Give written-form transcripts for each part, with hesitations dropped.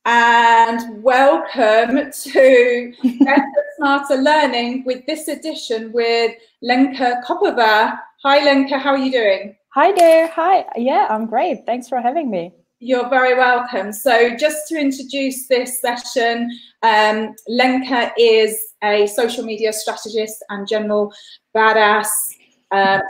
and welcome to Better Smarter Learning with this edition with Lenka Koppova. Hi Lenka, how are you doing? Hi there. Hi. Yeah, I'm great. Thanks for having me. You're very welcome. So just to introduce this session, Lenka is a social media strategist and general badass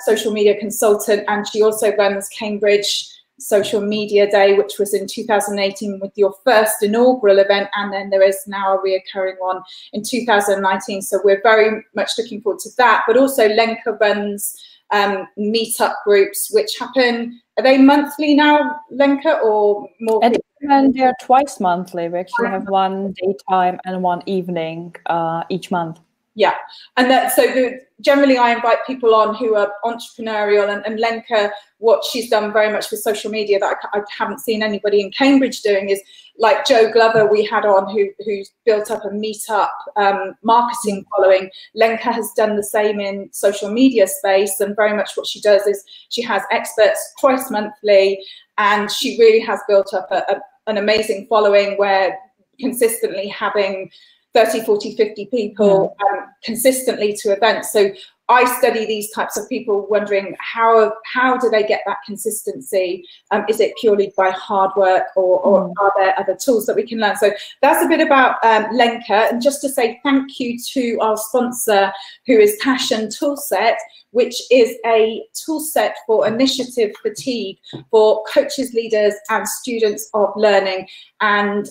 social media consultant, and she also runs Cambridge Social Media Day, which was in 2018 with your first inaugural event, and then there is now a reoccurring one in 2019. So we're very much looking forward to that. But also Lenka runs meetup groups, which happen, are they monthly now, Lenka, or more? And they're twice monthly. We actually have one daytime and one evening each month. Yeah, and that, so generally I invite people on who are entrepreneurial, and Lenka, what she's done very much with social media that I haven't seen anybody in Cambridge doing is, like Joe Glover we had on, who's built up a meetup marketing following. Lenka has done the same in social media space, and very much what she does is she has experts twice monthly, and she really has built up an amazing following, where consistently having 30, 40, 50 people consistently to events. So I study these types of people, wondering how do they get that consistency? Is it purely by hard work, or are there other tools that we can learn? So that's a bit about Lenka. And just to say thank you to our sponsor, who is Passion Toolset, which is a toolset for initiative fatigue for coaches, leaders, and students of learning. And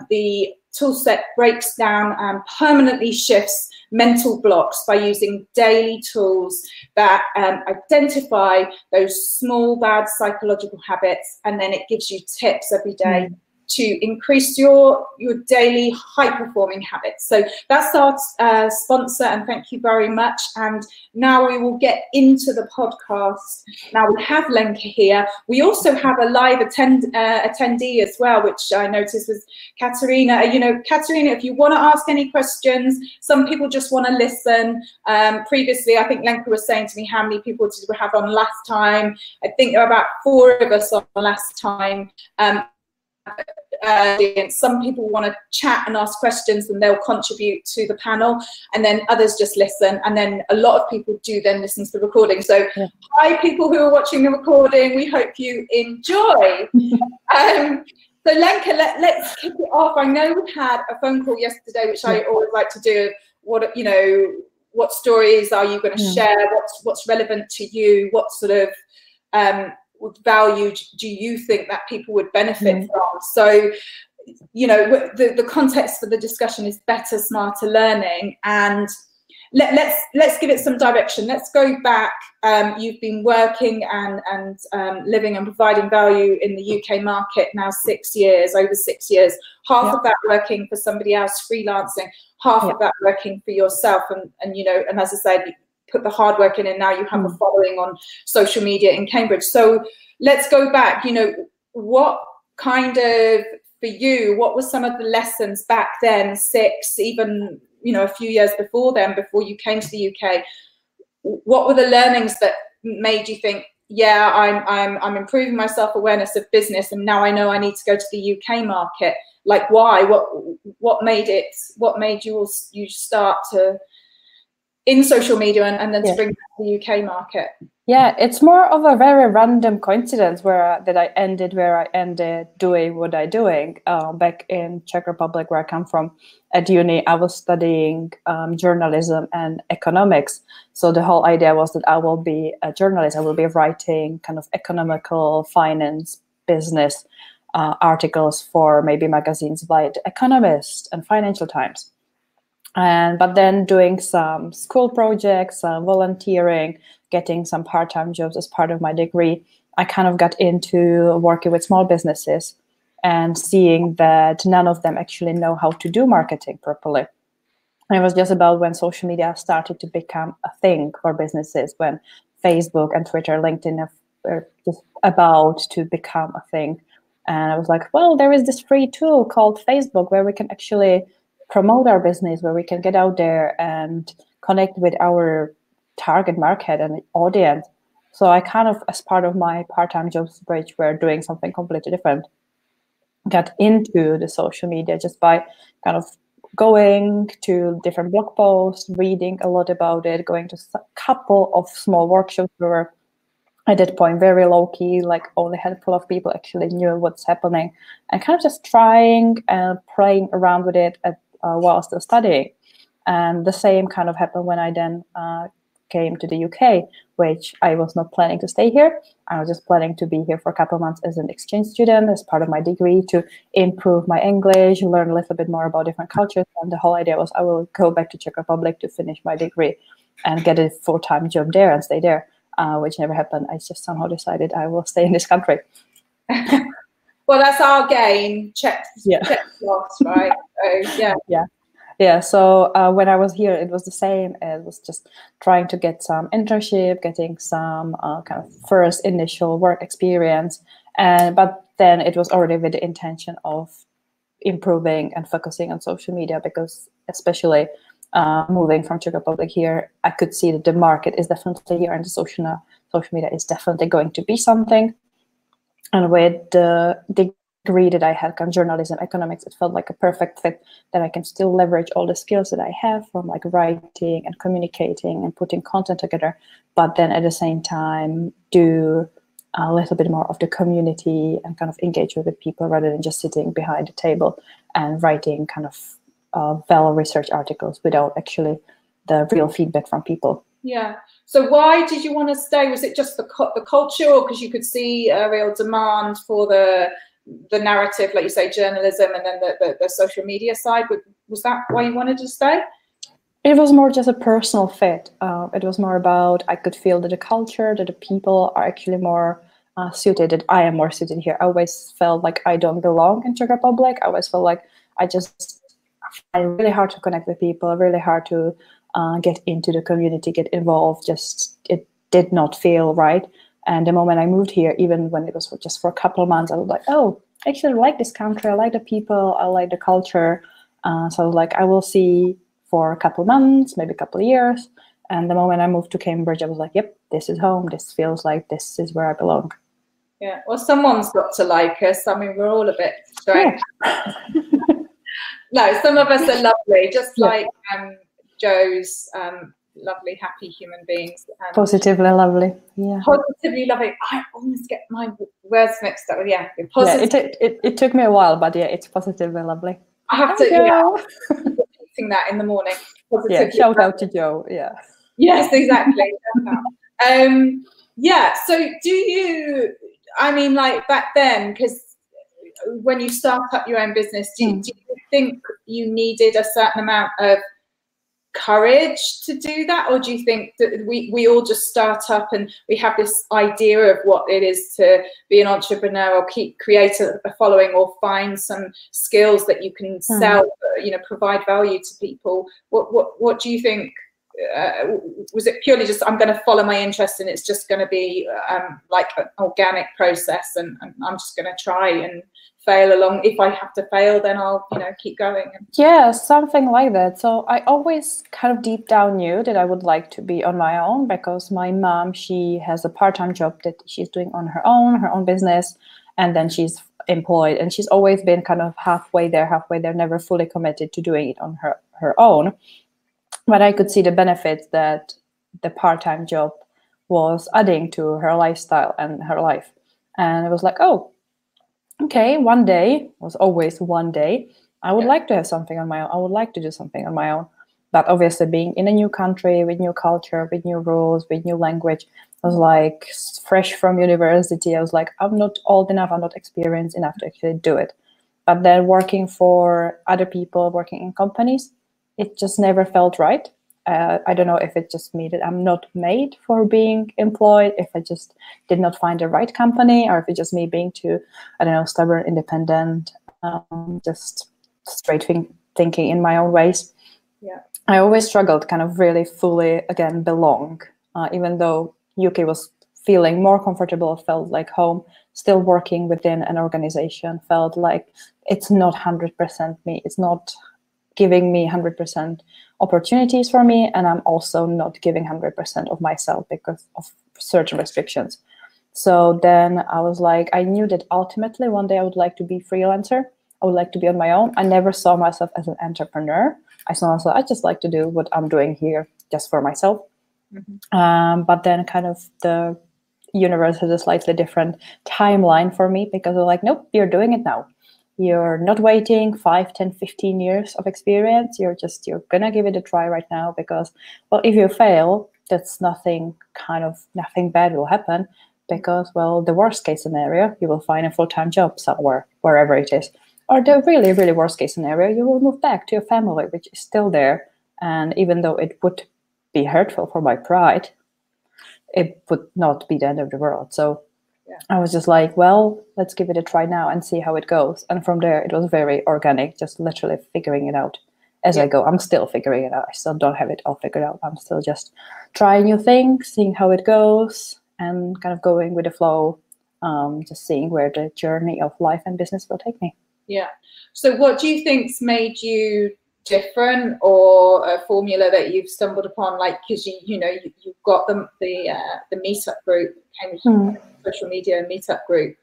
the toolset breaks down and permanently shifts mental blocks by using daily tools that identify those small bad psychological habits, and then it gives you tips every day to increase your daily high-performing habits. So that's our sponsor, and thank you very much. And now we will get into the podcast. Now we have Lenka here. We also have a live attendee as well, which I noticed was Katerina. You know, Katerina, if you want to ask any questions, some people just want to listen. Previously, I think Lenka was saying to me, how many people did we have on last time? I think there were about 4 of us on last time. Some people want to chat and ask questions, and they'll contribute to the panel, and then others just listen, and then a lot of people do then listen to the recording. So hi people who are watching the recording, we hope you enjoy. So Lenka, let's kick it off. I know we had a phone call yesterday, which I always like to do. What stories are you going to share? What's relevant to you? What sort of value do you think that people would benefit from? So, you know, the context for the discussion is better, smarter learning, and let's give it some direction. Let's go back. You've been working and living and providing value in the UK market now 6 years, over 6 years. Half of that working for somebody else, freelancing. Half of that working for yourself, and you know, and as I said, put the hard work in, and now you have a following on social media in Cambridge. So let's go back. You know, what kind of, for you, what were some of the lessons back then, 6, even, you know, a few years before then, before you came to the UK? What were the learnings that made you think, yeah, I'm improving my self-awareness of business, and now I know I need to go to the UK market? Like, why? What made you start to in social media and then to bring the UK market? Yeah, it's more of a very random coincidence that I ended where I ended doing what I'm doing. Back in Czech Republic, where I come from, at uni, I was studying journalism and economics. So the whole idea was that I will be a journalist. I will be writing kind of economical, finance, business articles for maybe magazines like The Economist and Financial Times. But then doing some school projects, volunteering, getting some part-time jobs as part of my degree, I kind of got into working with small businesses and seeing that none of them actually know how to do marketing properly. And it was just about when social media started to become a thing for businesses, when Facebook and Twitter, LinkedIn were just about to become a thing. And I was like, well, there is this free tool called Facebook where we can actually promote our business, where we can get out there and connect with our target market and audience. So I kind of, as part of my part-time job switch, were doing something completely different. got into the social media just by kind of going to different blog posts, reading a lot about it, going to a couple of small workshops where at that point very low-key, like only a handful of people actually knew what's happening, and kind of just trying and playing around with it while still studying. And the same kind of happened when I then came to the UK, which I was not planning to stay here. I was just planning to be here for a couple of months as an exchange student, as part of my degree, to improve my English, learn a little bit more about different cultures. And the whole idea was I will go back to Czech Republic to finish my degree and get a full-time job there and stay there, which never happened. I just somehow decided I will stay in this country. Well, that's our game. Check loss, right? So, yeah. Yeah, so when I was here, it was the same. It was just trying to get some internship, getting some kind of first initial work experience. But then it was already with the intention of improving and focusing on social media, because especially moving from Czech Republic here, I could see that the market is definitely here and the social media is definitely going to be something. And with the degree that I had on journalism, economics, it felt like a perfect fit, that I can still leverage all the skills that I have from like writing and communicating and putting content together, but then at the same time do a little bit more of the community and kind of engage with the people rather than just sitting behind the table and writing kind of well-researched articles without actually the real feedback from people. Yeah. So why did you want to stay? Was it just the culture, or because you could see a real demand for the narrative, like you say, journalism, and then the social media side? Was that why you wanted to stay? It was more just a personal fit. It was more about, I could feel that the culture, that the people are actually more suited, that I am more suited here. I always felt like I don't belong in Czech Republic. I always felt like I find really hard to connect with people, really hard to get into the community, get involved. Just, it did not feel right. And the moment I moved here, even when it was just for a couple of months, I was like, oh, actually I like this country. I like the people. I like the culture. So I was like, I will see for a couple of months, maybe a couple of years. And the moment I moved to Cambridge, I was like, yep, this is home. This feels like this is where I belong. Yeah, well, someone's got to like us. I mean, we're all a bit strange. Yeah. No, some of us are lovely, just like Joe's lovely, happy human beings. Positively lovely. Yeah. Positively lovely. I always get my words mixed up. Yeah, it took me a while, but yeah, it's positively lovely. I have to repeating that in the morning. Yeah, shout out to Joe. Yeah. Yes, exactly. Yeah. So do you? I mean, like back then, because when you start up your own business, do you think you needed a certain amount of courage to do that, or do you think that we all just start up and we have this idea of what it is to be an entrepreneur, or create a following, or find some skills that you can sell, provide value to people? What do you think? Was it purely just, I'm going to follow my interest and it's just going to be like an organic process, and I'm just going to try and fail along? If I have to fail, then I'll keep going. Yeah, something like that. So I always kind of deep down knew that I would like to be on my own, because my mom, she has a part-time job that she's doing on her own business, and then she's employed, and she's always been kind of halfway there, never fully committed to doing it on her own. But I could see the benefits that the part-time job was adding to her lifestyle and her life. And it was like, oh, okay, one day, was always one day, I would like to have something on my own. I would like to do something on my own. But obviously being in a new country, with new culture, with new rules, with new language, I was like fresh from university. I was like, I'm not old enough, I'm not experienced enough to actually do it. But then working for other people, working in companies, it just never felt right. I don't know if it's just me that I'm not made for being employed, if I just did not find the right company, or if it's just me being too, I don't know, stubborn, independent, just straight thinking in my own ways. Yeah, I always struggled kind of really fully, again, belong, even though UK was feeling more comfortable, felt like home, still working within an organization, felt like it's not 100% me, it's not giving me 100% opportunities for me, and I'm also not giving 100% of myself because of certain restrictions. So then I was like, I knew that ultimately one day I would like to be freelancer. I would like to be on my own. I never saw myself as an entrepreneur. I saw myself, I just like to do what I'm doing here just for myself. But then kind of the universe has a slightly different timeline for me, because they're like, nope, you're doing it now. You're not waiting 5, 10, 15 years of experience. You're gonna give it a try right now, because, well, if you fail, that's nothing bad will happen, because, well, the worst case scenario, you will find a full-time job somewhere, wherever it is. Or the really, really worst case scenario, you will move back to your family, which is still there. And even though it would be hurtful for my pride, it would not be the end of the world. So I was just like, well, let's give it a try now and see how it goes. And from there, it was very organic, just literally figuring it out as I go. I'm still figuring it out. I still don't have it all figured out. I'm still just trying new things, seeing how it goes, and kind of going with the flow, just seeing where the journey of life and business will take me. Yeah. So what do you think's made you different, or a formula that you've stumbled upon? Like, because you've got the meetup group, Cambridge social media meetup group,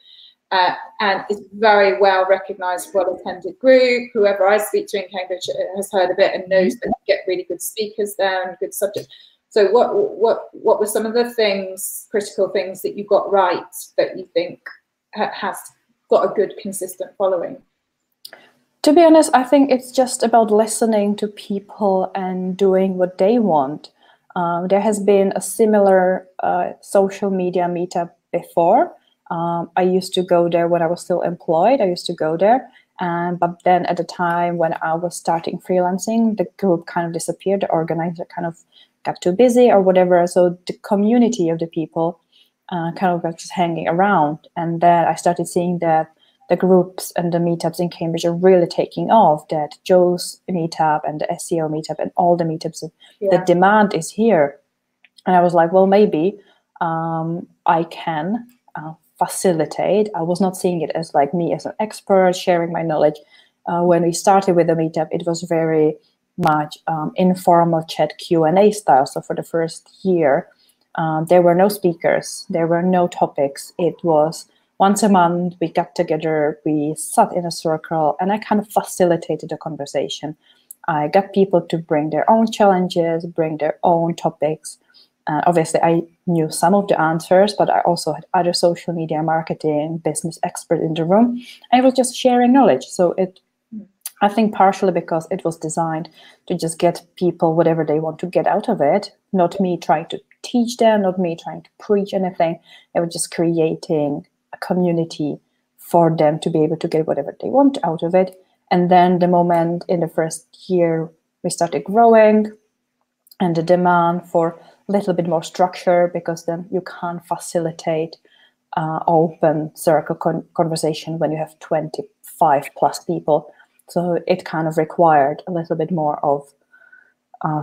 and it's very well recognised, well attended group. Whoever I speak to in Cambridge has heard of it and knows that you get really good speakers there and good subjects. So what were some of the critical things that you got right that you think has got a good consistent following? To be honest, I think it's just about listening to people and doing what they want. There has been a similar social media meetup before. I used to go there when I was still employed. I used to go there. But then at the time when I was starting freelancing, the group kind of disappeared. The organizer kind of got too busy or whatever. So the community of the people kind of got just hanging around. And then I started seeing that the groups and the meetups in Cambridge are really taking off, that Joe's meetup and the SEO meetup and all the meetups, the demand is here. And I was like, well, maybe I can facilitate. I was not seeing it as like me as an expert sharing my knowledge. When we started with the meetup, it was very much informal chat Q&A style. So for the first year, there were no speakers, there were no topics. It was once a month, we got together, we sat in a circle, and I kind of facilitated the conversation. I got people to bring their own challenges, bring their own topics. Obviously, I knew some of the answers, but I also had other social media marketing business experts in the room. I was just sharing knowledge. So I think partially because it was designed to just get people whatever they want to get out of it, not me trying to teach them, not me trying to preach anything. It was just creating a community for them to be able to get whatever they want out of it. And then the moment in the first year we started growing, and the demand for a little bit more structure, because then you can't facilitate open circle conversation when you have 25 plus people. So it kind of required a little bit more of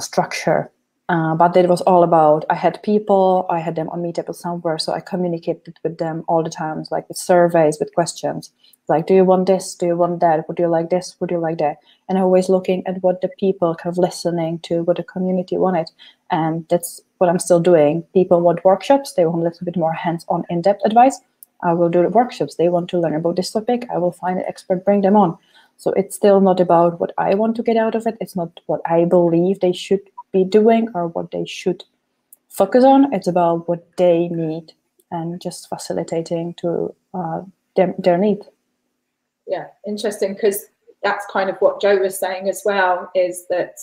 structure. But it was all about, I had people, I had them on Meetup somewhere, so I communicated with them all the time, like with surveys, with questions, like, do you want this, do you want that, would you like this, would you like that? And always looking at what the people, kind of listening to what the community wanted. And that's what I'm still doing. People want workshops, they want a little bit more hands-on, in-depth advice. I will do the workshops. They want to learn about this topic, I will find an expert, bring them on. So it's still not about what I want to get out of it. It's not what I believe they should be doing or what they should focus on. It's about what they need and just facilitating to their need. Yeah, interesting, because that's kind of what Joe was saying as well, is that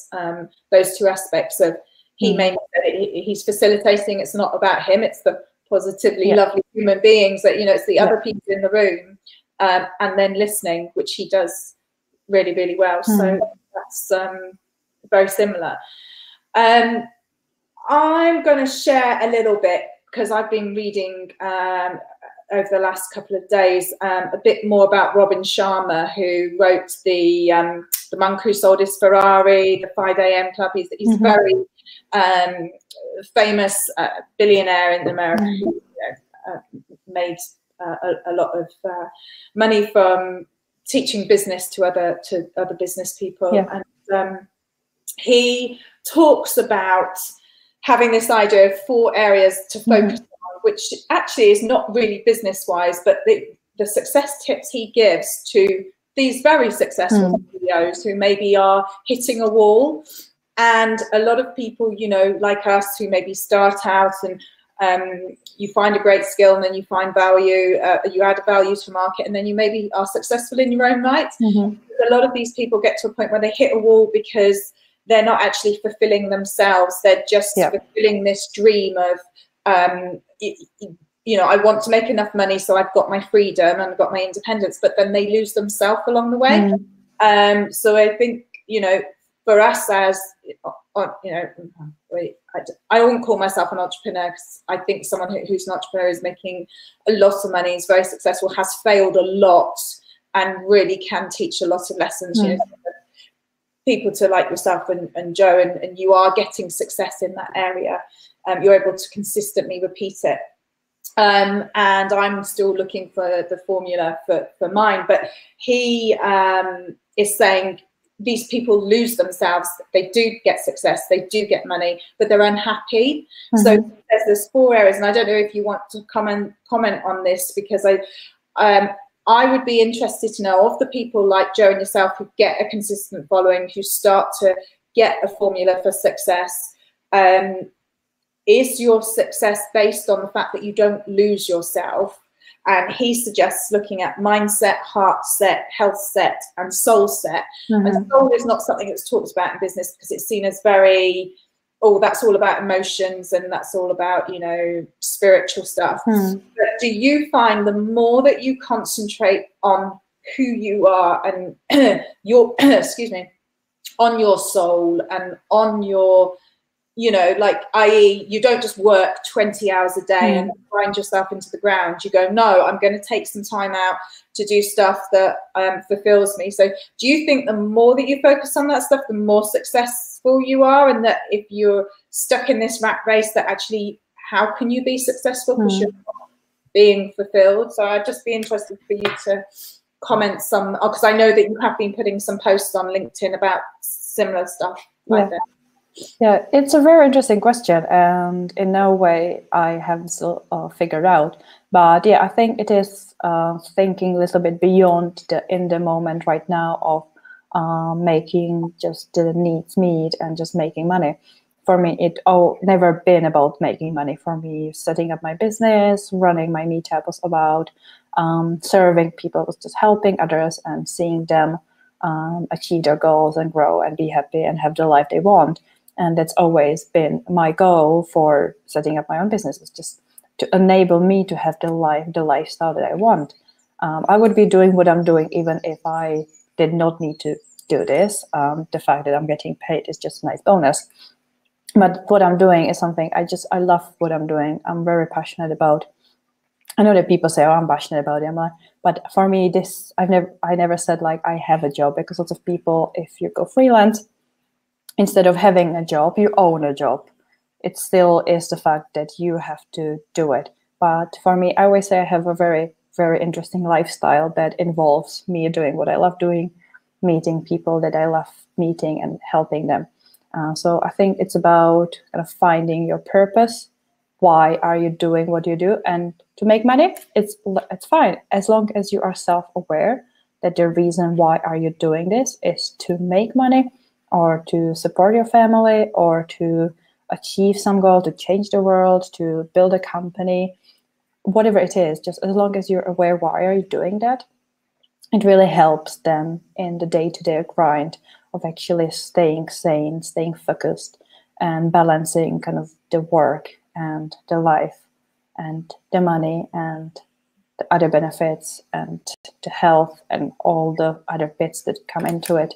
those two aspects of he's facilitating, it's not about him, it's the positively lovely human beings that, it's the other people in the room, and then listening, which he does really, really well. So that's very similar. I'm going to share a little bit, because I've been reading over the last couple of days a bit more about Robin Sharma, who wrote the Monk Who Sold His Ferrari, the 5 a.m. Club. He's very famous billionaire in America who made a lot of money from teaching business to other business people. And he talks about having this idea of 4 areas to focus on which actually is not really business wise, but the success tips he gives to these very successful CEOs who maybe are hitting a wall. And a lot of people, you know, like us, who maybe start out and you find a great skill, and then you find value, you add value to market, and then you maybe are successful in your own right. A lot of these people get to a point where they hit a wall because they're not actually fulfilling themselves. They're just fulfilling this dream of, you know, I want to make enough money so I've got my freedom and I've got my independence, but then they lose themselves along the way. So I think, you know, for us as, you know, I wouldn't call myself an entrepreneur, because I think someone who's an entrepreneur is making a lot of money, is very successful, has failed a lot, and really can teach a lot of lessons. You know, people to like yourself and Joe, and you are getting success in that area. You're able to consistently repeat it. And I'm still looking for the formula for mine. But he is saying these people lose themselves. They do get success, they do get money, but they're unhappy. So there's 4 areas, and I don't know if you want to comment on this, because I would be interested to know, of the people like Joe and yourself who get a consistent following, who start to get a formula for success, is your success based on the fact that you don't lose yourself? And he suggests looking at mindset, heart set, health set, and soul set. And soul is not something that's talked about in business, because it's seen as very, oh, that's all about emotions and that's all about, you know, spiritual stuff. But do you find the more that you concentrate on who you are and your, excuse me, on your soul and on your, you know, like, i.e. you don't just work 20 hours a day and grind yourself into the ground. You go, no, I'm going to take some time out to do stuff that fulfills me. So do you think the more that you focus on that stuff, the more successful you are? And that if you're stuck in this rat race, that actually, how can you be successful because you're not being fulfilled? So I'd just be interested for you to comment some, because I know that you have been putting some posts on LinkedIn about similar stuff like that. Yeah, it's a very interesting question, and in no way I have still figured out. But yeah, I think it is thinking a little bit beyond the in the moment right now of making just the needs meet and just making money. For me, it never been about making money. For me, setting up my business, running my Meetup was about serving people, was just helping others and seeing them achieve their goals and grow and be happy and have the life they want. And that's always been my goal for setting up my own business, is just to enable me to have the lifestyle that I want. I would be doing what I'm doing even if I did not need to do this. The fact that I'm getting paid is just a nice bonus. But what I'm doing is something I love what I'm doing. I'm very passionate about. I know that people say, oh, I'm passionate about it. I'm like, but for me, I never said like I have a job, because lots of people, if you go freelance, instead of having a job, you own a job. It still is the fact that you have to do it. But for me, I always say I have a very, very interesting lifestyle that involves me doing what I love doing, meeting people that I love meeting and helping them. So I think it's about kind of finding your purpose. Why are you doing what you do? And to make money, it's fine, as long as you are self-aware that the reason why are you doing this is to make money, or to support your family, or to achieve some goal, to change the world, to build a company, whatever it is. Just as long as you're aware why are you doing that, it really helps them in the day-to-day grind of actually staying sane, staying focused, and balancing kind of the work and the life and the money and the other benefits and the health and all the other bits that come into it,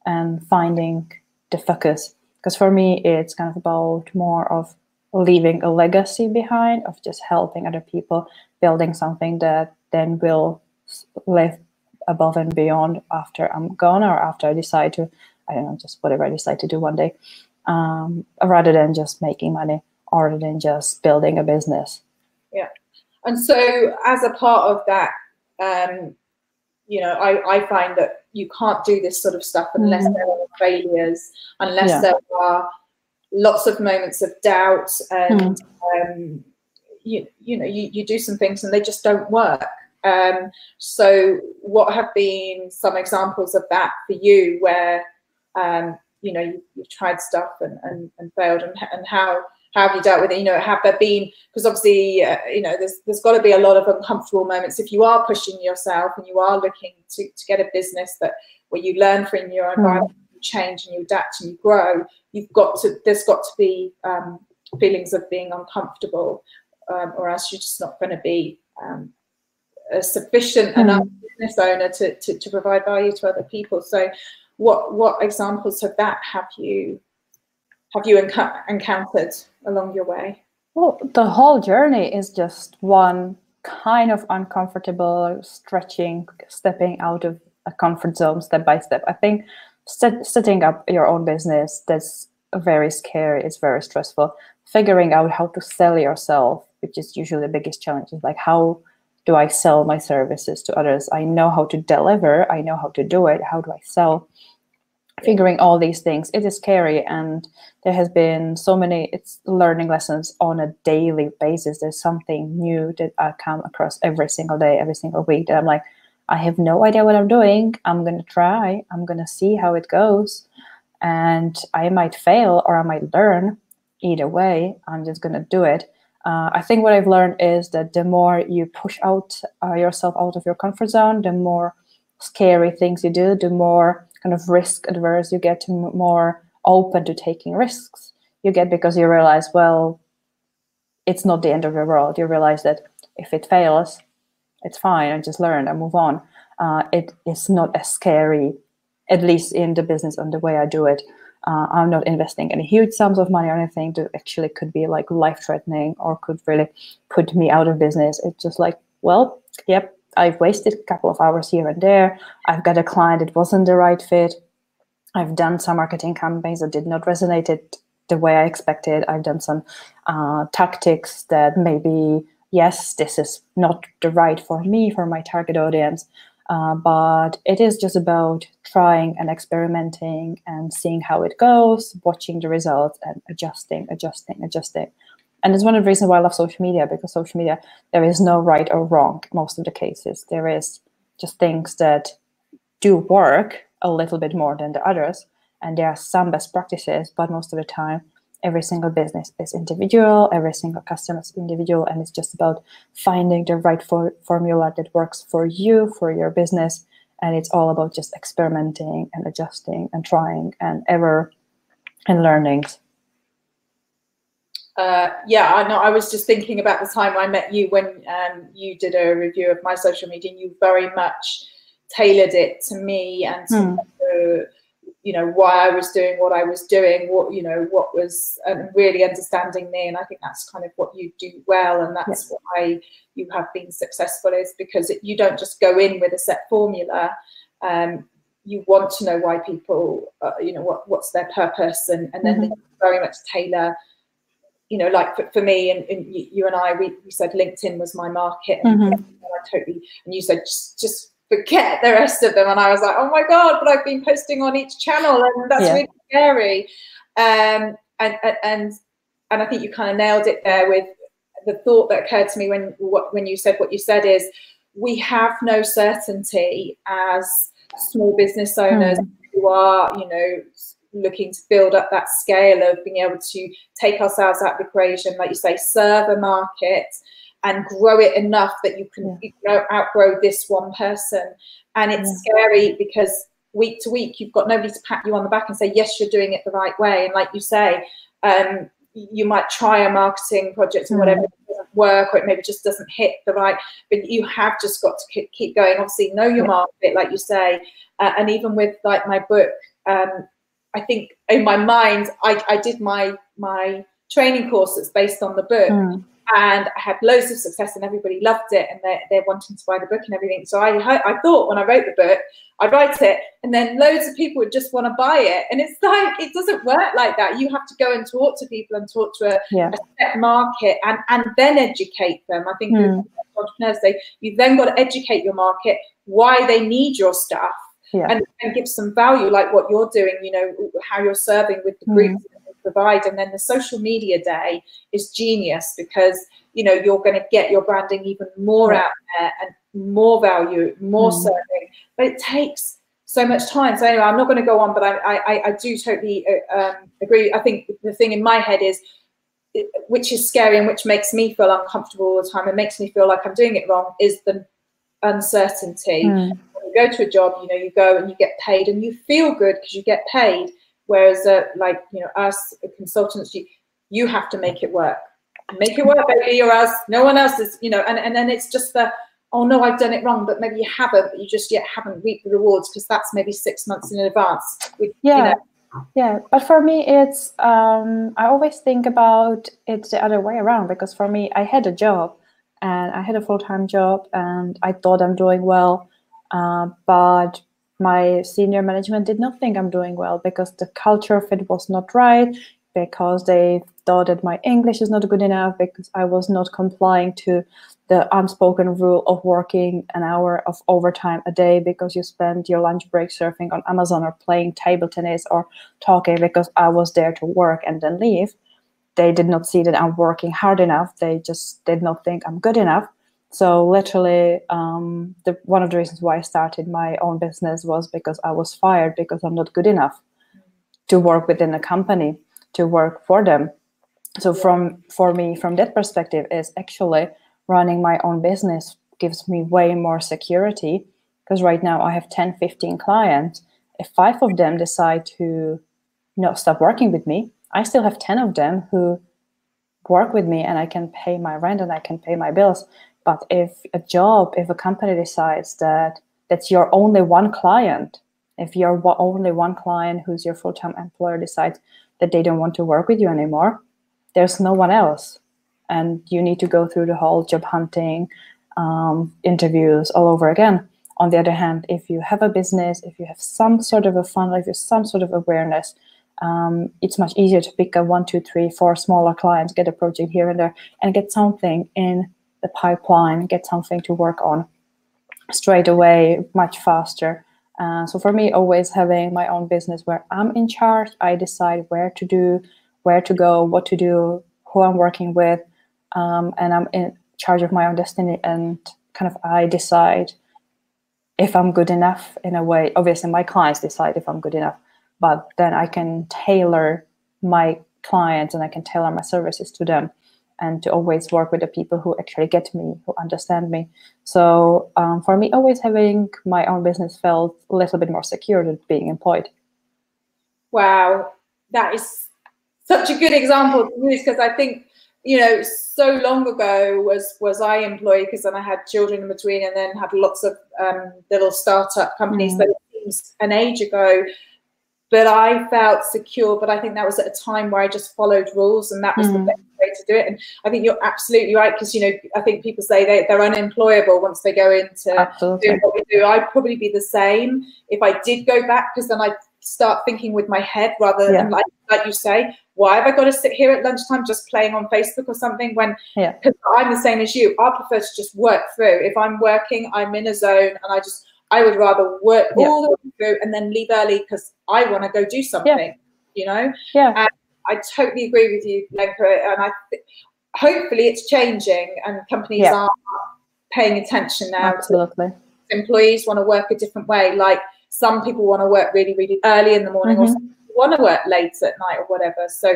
and finding the focus. Because for me, it's kind of about more of leaving a legacy behind, of just helping other people, building something that then will live above and beyond after I'm gone, or after I decide to, I don't know, just whatever I decide to do one day, rather than just making money, or rather than just building a business. Yeah. And so as a part of that, you know, I find that you can't do this sort of stuff unless there are failures, unless there are lots of moments of doubt and, you do some things and they just don't work. So what have been some examples of that for you, where you've tried stuff and failed, and how have you dealt with it? Have there been, because obviously there's got to be a lot of uncomfortable moments if you are pushing yourself and you are looking to get a business where you learn from your environment, you change and you adapt and you grow. There's got to be feelings of being uncomfortable, or else you're just not going to be a sufficient enough business owner to provide value to other people. So what examples of that have you encountered along your way? Well, the whole journey is just one kind of uncomfortable stretching, stepping out of a comfort zone step by step. I think setting up your own business, that's very scary, it's very stressful. Figuring out how to sell yourself, which is usually the biggest challenge, is like, how do I sell my services to others? I know how to deliver, I know how to do it, how do I sell? Figuring all these things, it is scary, and there has been so many learning lessons on a daily basis. There's something new that I come across every single day, every single week, that I'm like, I have no idea what I'm doing. I'm going to try, I'm going to see how it goes, and I might fail or I might learn. Either way, I'm just going to do it. I think what I've learned is that the more you push yourself out of your comfort zone, the more scary things you do, the more kind of risk adverse you get, more open to taking risks you get, because you realize, well, it's not the end of the world. You realize that if it fails, it's fine. I just learn, I move on. It is not as scary, at least in the business and the way I do it. I'm not investing any huge sums of money or anything that actually could be like life-threatening or could really put me out of business. It's just like, well, yep, I've wasted a couple of hours here and there. I've got a client that wasn't the right fit. I've done some marketing campaigns that did not resonate the way I expected. I've done some tactics that maybe, yes, this is not the right for me, for my target audience. But it is just about trying and experimenting and seeing how it goes, watching the results and adjusting. And it's one of the reasons why I love social media, because social media, there is no right or wrong most of the cases. There is just things that do work a little bit more than the others. And there are some best practices, but most of the time, every single business is individual, every single customer is individual, and it's just about finding the right formula that works for you, for your business. And it's all about just experimenting and adjusting and trying and learning. Yeah, I know. I was just thinking about the time I met you when you did a review of my social media, and you very much tailored it to me and to why I was doing what I was doing, what was, and really understanding me. And I think that's kind of what you do well, and that's why you have been successful, is because you don't just go in with a set formula. You want to know why people, what's their purpose, and then they very much tailor. Like for me and you and I, we said LinkedIn was my market, and and you said just forget the rest of them, and I was like, oh my god, but I've been posting on each channel, and that's really scary. And I think you kind of nailed it there with the thought that occurred to me when you said what you said, is we have no certainty as small business owners who are looking to build up that scale of being able to take ourselves out of the equation, like you say, serve a market and grow it enough that you can outgrow this one person. And it's scary because week to week you've got nobody to pat you on the back and say, yes, you're doing it the right way. And like you say, you might try a marketing project or whatever, it doesn't work, or it maybe just doesn't hit the right, but you have just got to keep going. Obviously know your market, like you say. And even with like my book, I think in my mind, I did my training course that's based on the book, and I had loads of success, and everybody loved it, and they're wanting to buy the book and everything. So I thought when I wrote the book, I'd write it, and then loads of people would just want to buy it. And it's like, it doesn't work like that. You have to go and talk to people and talk to a set market, and then educate them. I think entrepreneurs, you've then got to educate your market why they need your stuff. And give some value, like what you're doing, how you're serving with the groups, provide. And then the social media day is genius because, you know, you're going to get your branding even more out there and more value, more serving. But it takes so much time. So anyway, I'm not going to go on, but I do totally agree. I think the thing in my head is, which is scary and which makes me feel uncomfortable all the time and makes me feel like I'm doing it wrong, is the uncertainty. When you go to a job, you know, you go and you get paid and you feel good because you get paid. Whereas like, you know, us consultants, you have to make it work. Make it work, baby, or else no one else is, you know, and then it's just the, oh no, I've done it wrong, but maybe you haven't, but you just yet haven't reaped the rewards because that's maybe 6 months in advance. You know. Yeah, but for me, it's I always think about it the other way around, because for me, I had a job and I had a full-time job and I thought I'm doing well, but my senior management did not think I'm doing well because the culture fit was not right, because they thought that my English is not good enough, because I was not complying to the unspoken rule of working an hour of overtime a day because you spend your lunch break surfing on Amazon or playing table tennis or talking, because I was there to work and then leave. They did not see that I'm working hard enough. They just did not think I'm good enough. So literally, one of the reasons why I started my own business was because I was fired because I'm not good enough to work within a company, to work for them. So for me, from that perspective, is actually running my own business gives me way more security, because right now I have 10, 15 clients. If 5 of them decide to not stop working with me, I still have 10 of them who work with me and I can pay my rent and I can pay my bills. But if a company decides that that's your only one client, if your only one client who's your full-time employer decides that they don't want to work with you anymore, there's no one else. And you need to go through the whole job hunting, interviews all over again. On the other hand, if you have a business, if you have some sort of a funnel, if you have some sort of awareness, it's much easier to pick a 1, 2, 3, 4 smaller clients, get a project here and there, and get something in the pipeline, get something to work on straight away, much faster. So for me, always having my own business where I'm in charge, I decide where to go, what to do, who I'm working with, and I'm in charge of my own destiny, and kind of I decide if I'm good enough in a way. Obviously, my clients decide if I'm good enough, but then I can tailor my clients and I can tailor my services to them, and to always work with the people who actually get me, who understand me. So for me, always having my own business felt a little bit more secure than being employed. Wow, that is such a good example to use, because I think, you know, so long ago was I employed, because then I had children in between and then had lots of little startup companies. So it seems an age ago, but I felt secure. But I think that was at a time where I just followed rules, and that was the best way to do it. And I think you're absolutely right, because, you know, I think people say they're unemployable once they go into doing what we do. I'd probably be the same if I did go back, because then I'd start thinking with my head rather than like you say, why have I got to sit here at lunchtime just playing on Facebook or something, when, because I'm the same as you, I prefer to just work through. If I'm working, I'm in a zone, and I would rather work all the way through and then leave early because I want to go do something, you know? And I totally agree with you, Lenka, and hopefully it's changing and companies are paying attention now. Absolutely. Employees want to work a different way. Like, some people want to work really, really early in the morning, or some people want to work late at night or whatever. So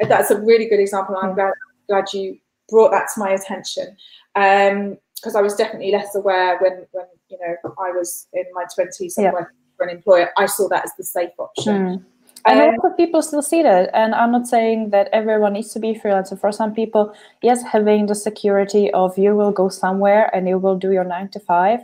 that's a really good example. I'm glad you brought that to my attention, because I was definitely less aware when you know, I was in my 20s and working for an employer. I saw that as the safe option. And a lot of people still see that. And I'm not saying that everyone needs to be a freelancer. For some people, yes, having the security of you will go somewhere and you will do your 9 to 5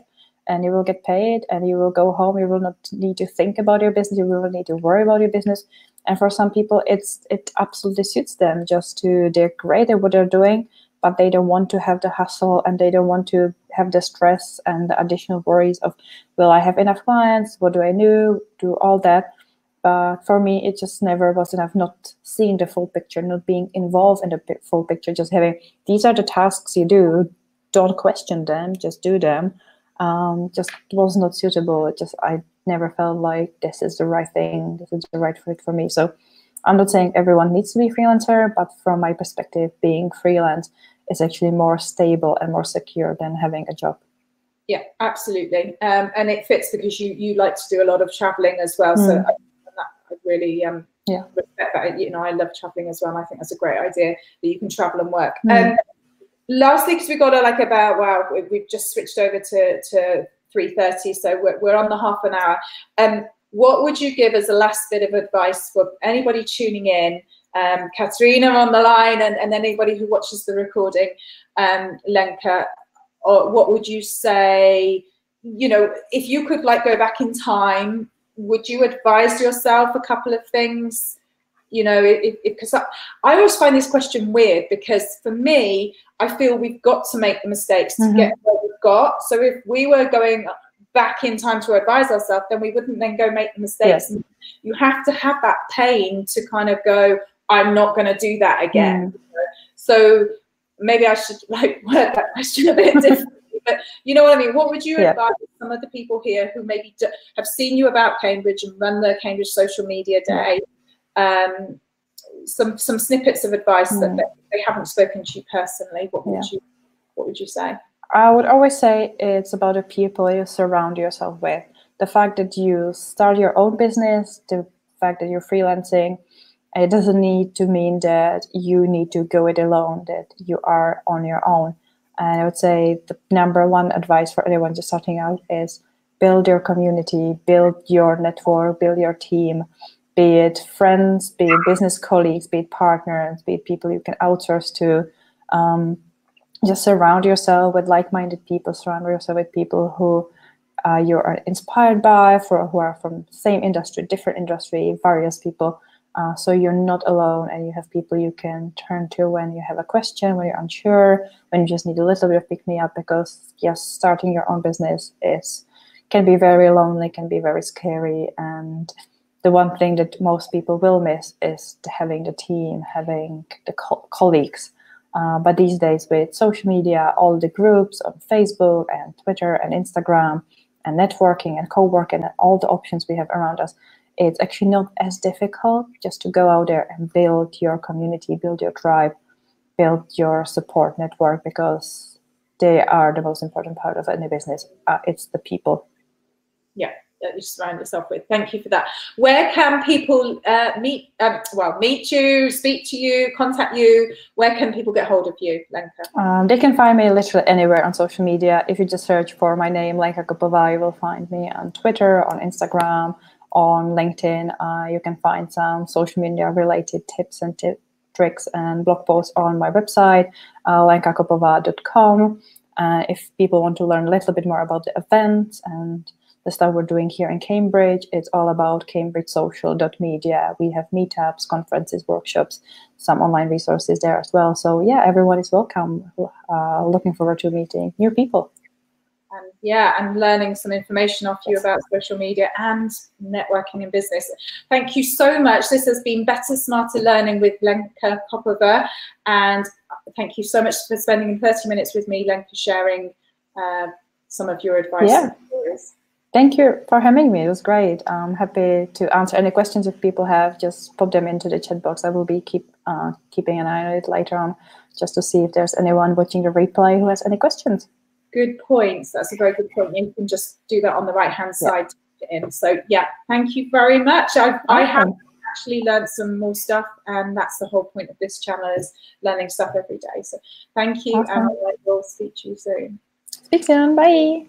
and you will get paid and you will go home. You will not need to think about your business. You will not need to worry about your business. And for some people, it absolutely suits them. They're great at what they're doing, but they don't want to have the hustle, and they don't want to have the stress and the additional worries of, will I have enough clients? What do I do all that? But for me, it just never was enough, not seeing the full picture, not being involved in the full picture, just having, these are the tasks you do, don't question them, just do them. Just was not suitable. I never felt like this is the right thing, this is the right fit for me. So I'm not saying everyone needs to be a freelancer, but from my perspective, being freelance is actually more stable and more secure than having a job. Yeah, absolutely. And it fits because you like to do a lot of traveling as well. So I really respect that. You know, I love traveling as well. And I think that's a great idea that you can travel and work. Lastly, because we got we've just switched over to 3:30, so we're on the half an hour. What would you give as a last bit of advice for anybody tuning in? Katrina on the line, and anybody who watches the recording, Lenka, or what would you say? You know, if you could like go back in time, would you advise yourself a couple of things? You know, because I always find this question weird, because for me, I feel we've got to make the mistakes to get what we've got. So if we were going back in time to advise ourselves, then we wouldn't then go make the mistakes. Yes. You have to have that pain to kind of go, I'm not going to do that again. So maybe I should like word that question a bit differently. But you know what I mean? What would you advise some of the people here who maybe have seen you about Cambridge and run the Cambridge Social Media Day? Some snippets of advice that they haven't spoken to you personally. What would you say? I would always say it's about the people you surround yourself with. The fact that you start your own business, the fact that you're freelancing, it doesn't need to mean that you need to go it alone, that you are on your own. And I would say the number one advice for anyone just starting out is build your community, build your network, build your team, be it friends, be it business colleagues, be it partners, be it people you can outsource to. Just surround yourself with like-minded people, surround yourself with people who you are inspired by, who are from the same industry, different industry, various people. So you're not alone, and you have people you can turn to when you have a question, when you're unsure, when you just need a little bit of pick-me-up, because yes, starting your own business can be very lonely, can be very scary, and the one thing that most people will miss is having the team, having the colleagues. But these days with social media, all the groups on Facebook and Twitter and Instagram and networking and co-working and all the options we have around us, it's actually not as difficult just to go out there and build your community, build your tribe, build your support network, because they are the most important part of any business. It's the people. Yeah, that you surround yourself with. Thank you for that. Where can people meet you, speak to you, contact you? Where can people get hold of you, Lenka? They can find me literally anywhere on social media. If you just search for my name, Lenka Koppova, you will find me on Twitter, on Instagram, on LinkedIn. You can find some social media related tips and tricks and blog posts on my website, lenkakoppova.com. If people want to learn a little bit more about the events and the stuff we're doing here in Cambridge, it's all about cambridgesocial.media. We have meetups, conferences, workshops, some online resources there as well. So yeah, everyone is welcome. Looking forward to meeting new people. And learning some information off you about social media and networking in business. Thank you so much. This has been Better, Smarter Learning with Lenka Koppova. And thank you so much for spending 30 minutes with me, Lenka, sharing some of your advice and stories. Thank you for having me. It was great. I'm happy to answer any questions if people have. Just pop them into the chat box. I will be keeping an eye on it later on, just to see if there's anyone watching the replay who has any questions. Good points. That's a very good point. You can just do that on the right-hand side. So yeah, thank you very much. I have actually learned some more stuff, and that's the whole point of this channel, is learning stuff every day. So thank you, and I will speak to you soon. Speak soon. Bye.